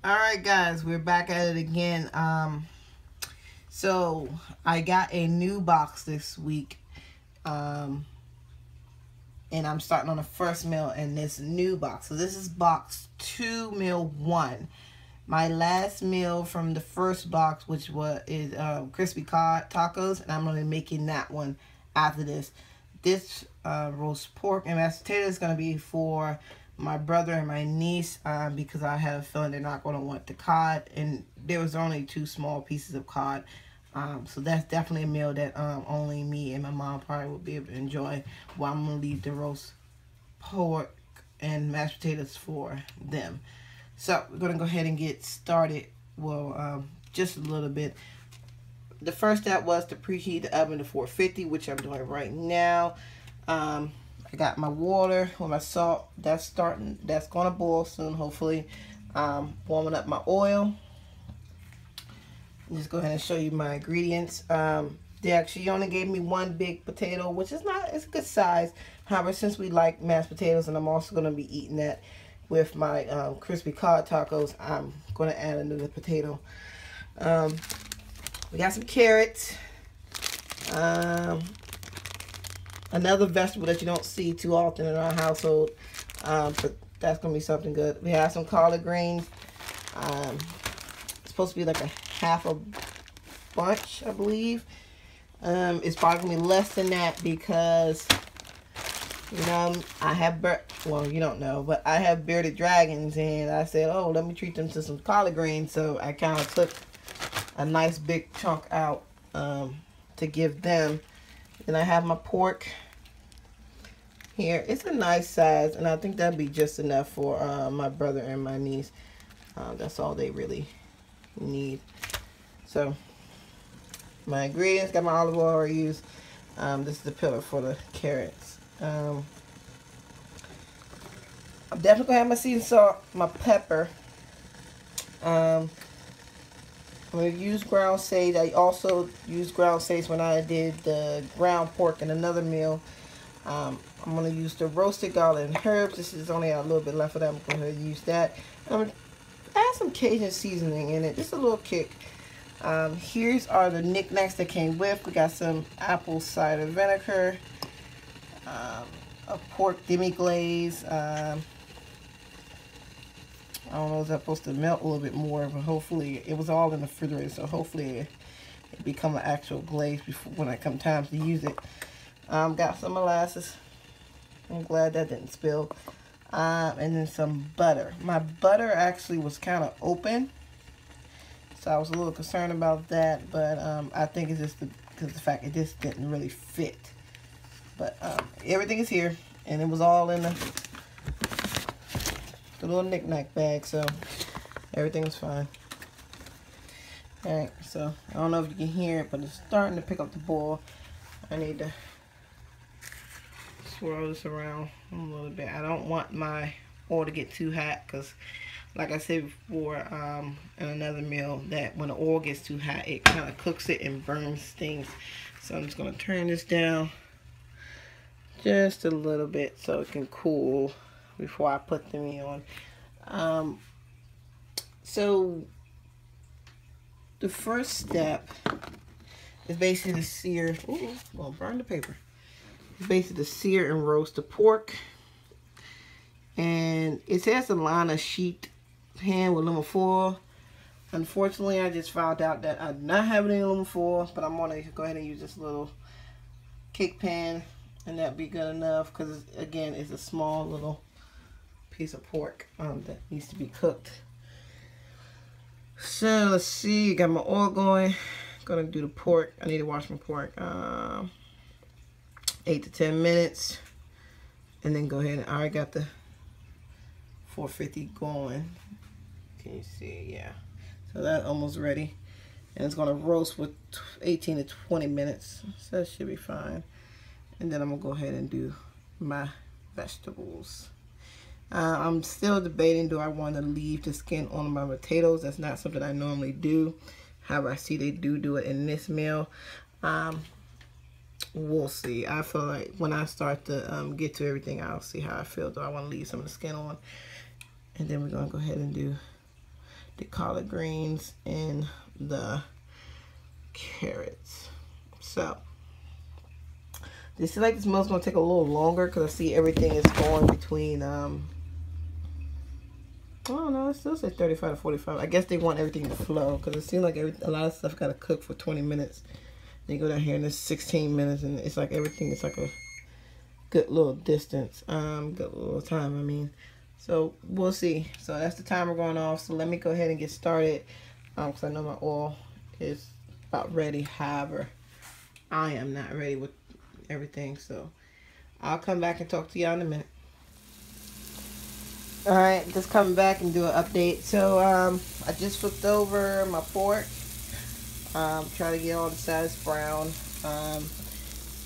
Alright guys, we're back at it again. So I got a new box this week. And I'm starting on the first meal in this new box. So this is box 2, meal 1. My last meal from the first box, which is crispy cod tacos, and I'm going to be making that one after this. This roast pork and mashed potato is going to be for my brother and my niece because I have a feeling they're not going to want the cod, and there was only 2 small pieces of cod. So that's definitely a meal that only me and my mom probably will be able to enjoy. Well, I'm going to leave the roast pork and mashed potatoes for them. So we're going to go ahead and get started. Well, just a little bit. The first step was to preheat the oven to 450, which I'm doing right now. I got my water with my salt. That's going to boil soon, hopefully. Warming up my oil. Just go ahead and show you my ingredients. They actually only gave me 1 big potato, which is it's a good size. However, since we like mashed potatoes, and I'm also going to be eating that with my crispy cod tacos, I'm going to add another potato. We got some carrots. Another vegetable that you don't see too often in our household, but that's going to be something good. We have some collard greens. It's supposed to be like a half a bunch, I believe. It's probably going to be less than that because, you know, I have, well, you don't know, but I have bearded dragons, and I said, oh, let me treat them to some collard greens. So I kind of took a nice big chunk out to give them. Then I have my pork here. It's a nice size, and I think that'd be just enough for my brother and my niece. That's all they really need. So my ingredients, got my olive oil I use. This is the pillar for the carrots. I'm definitely gonna have my seasoned salt, my pepper. I'm going to use ground sage. I also used ground sage when I did the ground pork in another meal. I'm going to use the roasted garlic and herbs. This is only a little bit left of that. I'm going to use that. I'm going to add some Cajun seasoning in it. Just a little kick. Here's are the knickknacks that came with. We got some apple cider vinegar, a pork demi-glaze. I don't know if that's supposed to melt a little bit more, but hopefully it was all in the refrigerator, so hopefully it become an actual glaze before when it comes time to use it. Got some molasses. I'm glad that didn't spill. And then some butter. My butter actually was kind of open, so I was a little concerned about that, but I think it's just because of the fact it just didn't really fit. But everything is here, and it was all in the little knick-knack bag, so everything's fine. Alright, so I don't know if you can hear it, but it's starting to pick up the boil. I need to swirl this around a little bit. I don't want my oil to get too hot because, like I said before in another meal, that when the oil gets too hot, it kind of cooks it and burns things. So I'm just going to turn this down just a little bit so it can cool before I put them on. So the first step is basically to sear. Ooh, well, burn the paper. It's basically to sear and roast the pork. And it says to line a sheet pan with aluminum foil. Unfortunately, I just found out that I do not have any aluminum foil, but I'm going to go ahead and use this little cake pan, and that'd be good enough because, again, it's a small little piece of pork that needs to be cooked. So let's see, got my oil going. Gonna do the pork. I need to wash my pork 8 to 10 minutes, and then go ahead and I already got the 450 going. Can you see? Yeah. So that's almost ready, and it's gonna roast with 18 to 20 minutes. So that should be fine. And then I'm gonna go ahead and do my vegetables. I'm still debating, do I want to leave the skin on my potatoes? That's not something I normally do. However, I see they do it in this meal. We'll see. I feel like when I start to get to everything, I'll see how I feel. Do I want to leave some of the skin on? And then we're going to go ahead and do the collard greens and the carrots. So this seems like this meal's gonna take a little longer because I see everything is going between oh no, it still says 35 to 45. I guess they want everything to flow because it seems like a lot of stuff gotta cook for 20 minutes. They go down here and it's 16 minutes, and it's like everything is like a good little distance, good little time, I mean. So we'll see. So that's the timer going off. So let me go ahead and get started, because I know my oil is about ready. However, I am not ready with everything. So I'll come back and talk to y'all in a minute. All right, just coming back and do an update. So I just flipped over my pork. Try to get all the sides brown.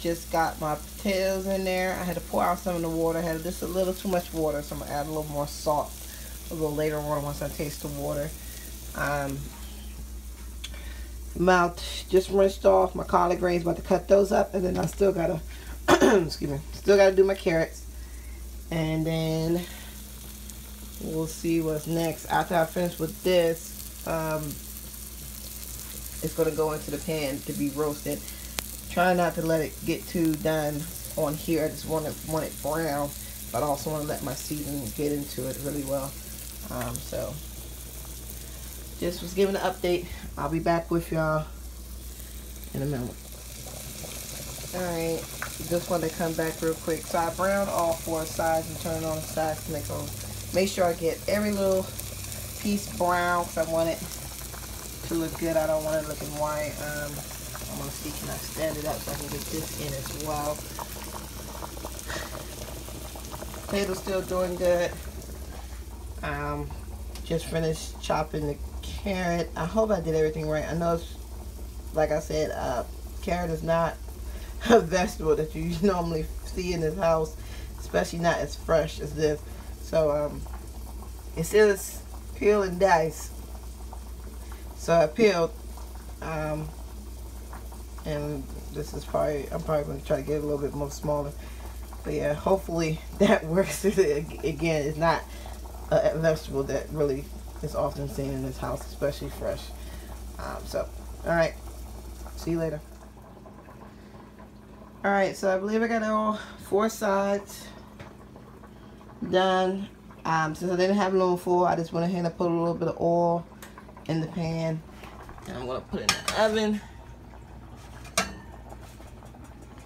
Just got my potatoes in there. I had to pour out some of the water. I had just a little too much water, so I'm gonna add a little more salt a little later on once I taste the water. Mouth just rinsed off. My collard greens, about to cut those up, and then I still gotta excuse me, still gotta do my carrots, and then we'll see what's next. After I finish with this, it's gonna go into the pan to be roasted. Try not to let it get too done on here. I just want it brown, but I also want to let my seasoning get into it really well. So just was giving an update. I'll be back with y'all in a minute. Alright, just want to come back real quick. So I browned all 4 sides and turned on the sides to make sure I get every little piece brown, because I want it to look good. I don't want it looking white. I want to see, can I stand it up so I can get this in as well. Potatoes still doing good. Just finished chopping the carrot. I hope I did everything right. I know it's, like I said, carrot is not a vegetable that you normally see in this house, especially not as fresh as this. So it says peel and dice. So I peeled. And this is I'm probably going to try to get it a little bit more smaller. But yeah, hopefully that works. Again, it's not a vegetable that really is often seen in this house, especially fresh. So, alright. See you later. Alright, so I believe I got all 4 sides done. Since I didn't have room for, I just went ahead and put a little bit of oil in the pan. And I'm going to put it in the oven,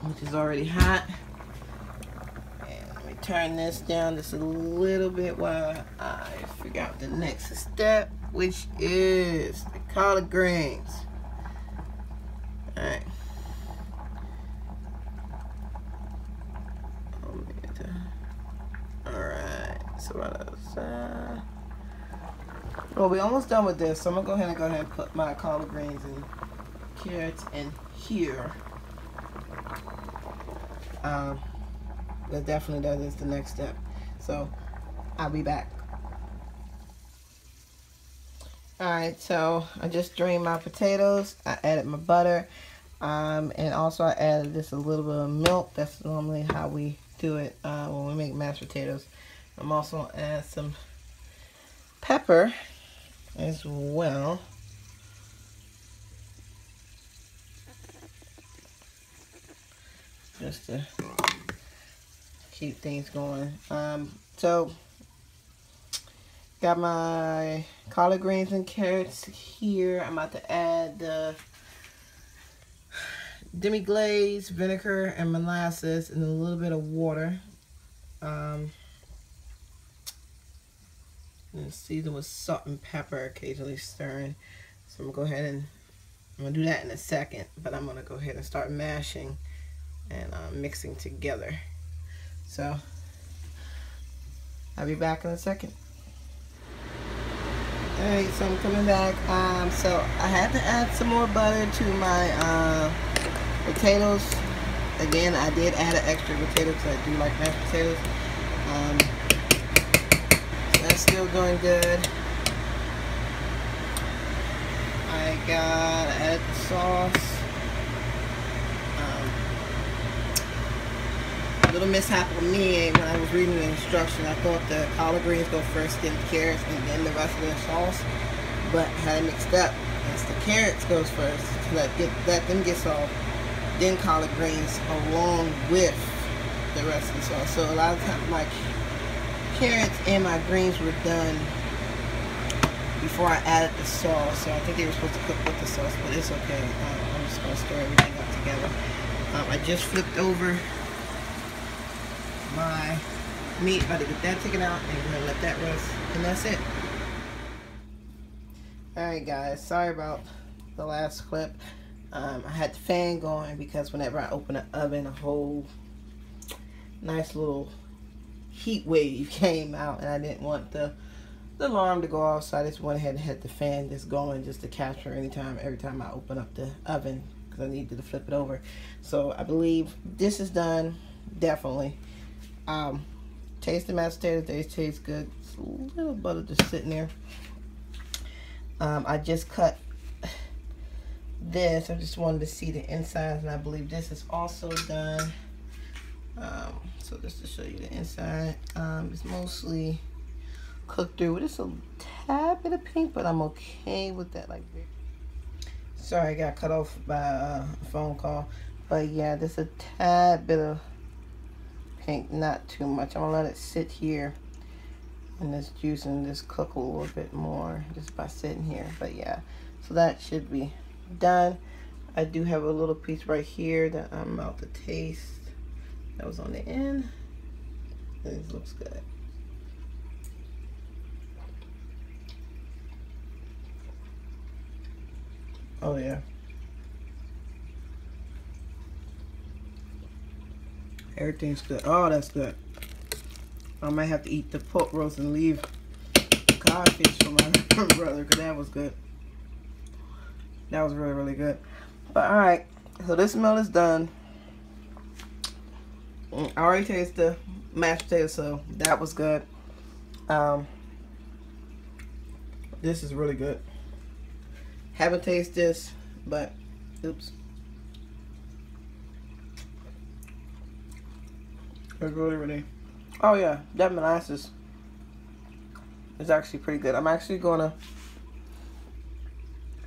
which is already hot. And let me turn this down just a little bit while I figure out the next step, which is the collard greens. Alright. Alright, so right outside. Well, we're almost done with this, so I'm gonna go ahead and put my collard greens and carrots in here. That is the next step. So I'll be back. Alright, so I just drained my potatoes. I added my butter. And also I added just a little bit of milk. That's normally how we do it when we make mashed potatoes. I'm also going to add some pepper as well. Just to keep things going. So got my collard greens and carrots here. I'm about to add the demi-glaze, vinegar, and molasses, and a little bit of water. And season with salt and pepper, occasionally stirring. So I'm gonna go ahead and I'm gonna do that in a second, but I'm gonna go ahead and start mashing and mixing together. So I'll be back in a second. Alright, so I'm coming back. So I had to add some more butter to my potatoes. Again, I did add an extra potato because I do like mashed potatoes. So that's still doing good. I added the sauce. A little mishap with me when I was reading the instruction. I thought the collard greens go first, then the carrots, and then the rest of the sauce. but had it mixed up. As the carrots goes first, let them get soft, then collard greens along with the rest of the sauce. So a lot of times my carrots and my greens were done before I added the sauce. So I think they were supposed to cook with the sauce, but it's okay. I'm just going to stir everything up together. I just flipped over my meat. About to get that taken out and we're going to let that rest, and that's it. Alright guys, sorry about the last clip. I had the fan going because whenever I open the oven, a whole nice little heat wave came out, and I didn't want the alarm to go off, so I just went ahead and had the fan just going just to capture every time I open up the oven, because I needed to flip it over. So I believe this is done, definitely. Taste the mashed potatoes, they taste good. It's a little butter just sitting there. I just cut this. I just wanted to see the insides, and I believe this is also done. So just to show you the inside, it's mostly cooked through. It's a tad bit of pink, but I'm okay with that. Like, sorry, I got cut off by a phone call, but yeah, there's a tad bit of pink, not too much. I'm gonna let it sit here in this juice and just cook a little bit more just by sitting here. But yeah, so that should be done. I do have a little piece right here that I'm about to taste. That was on the end. This looks good. Oh yeah. Everything's good. Oh, that's good. I might have to eat the pork roast and leave codfish for my brother, because that was good. That was really, really good. But alright, so this meal is done. I already tasted the mashed potatoes, so that was good. This is really good. Haven't tasted this, but oops. It's really, really. Oh yeah, that molasses is actually pretty good. I'm actually gonna.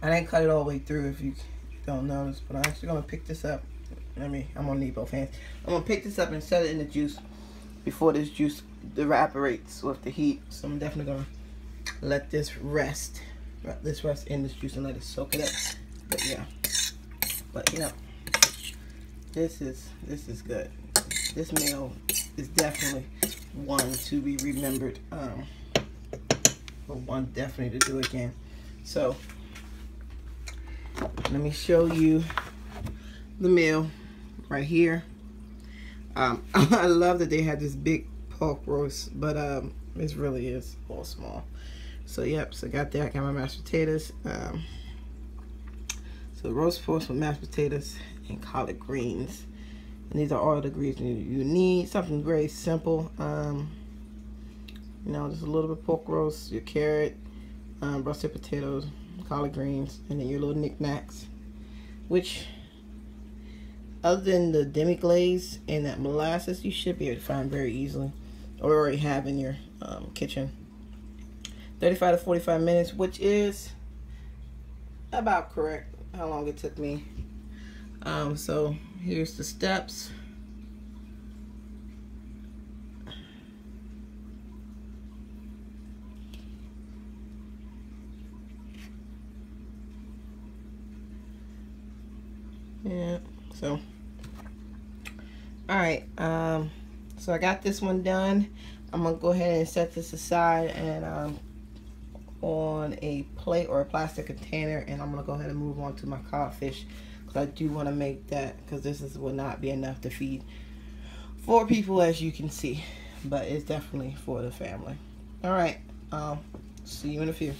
I didn't cut it all the way through, if you don't notice, but I'm actually gonna pick this up. I'm gonna need both hands. I'm gonna pick this up and set it in the juice before this juice evaporates with the heat. So I'm definitely gonna let this rest. Let this rest in this juice and let it soak it up. But yeah, this is good. This meal is definitely one to be remembered. But one definitely to do again. So let me show you the meal right here. I love that they had this big pork roast, but it really is a little small. So yep, so got that. Got my mashed potatoes. So roast pork with mashed potatoes and collard greens. And these are all the greens you need. Something very simple. You know, just a little bit of pork roast, your carrot, roasted potatoes, collard greens, and then your little knickknacks. Which, other than the demi-glaze and that molasses, you should be able to find very easily, or already have in your kitchen. 35 to 45 minutes, which is about correct how long it took me. So here's the steps. Yeah, so alright, so I got this one done. I'm gonna go ahead and set this aside and on a plate or a plastic container, and I'm gonna go ahead and move on to my codfish, because I do want to make that, because this will not be enough to feed 4 people, as you can see, but it's definitely for the family. Alright, see you in a few.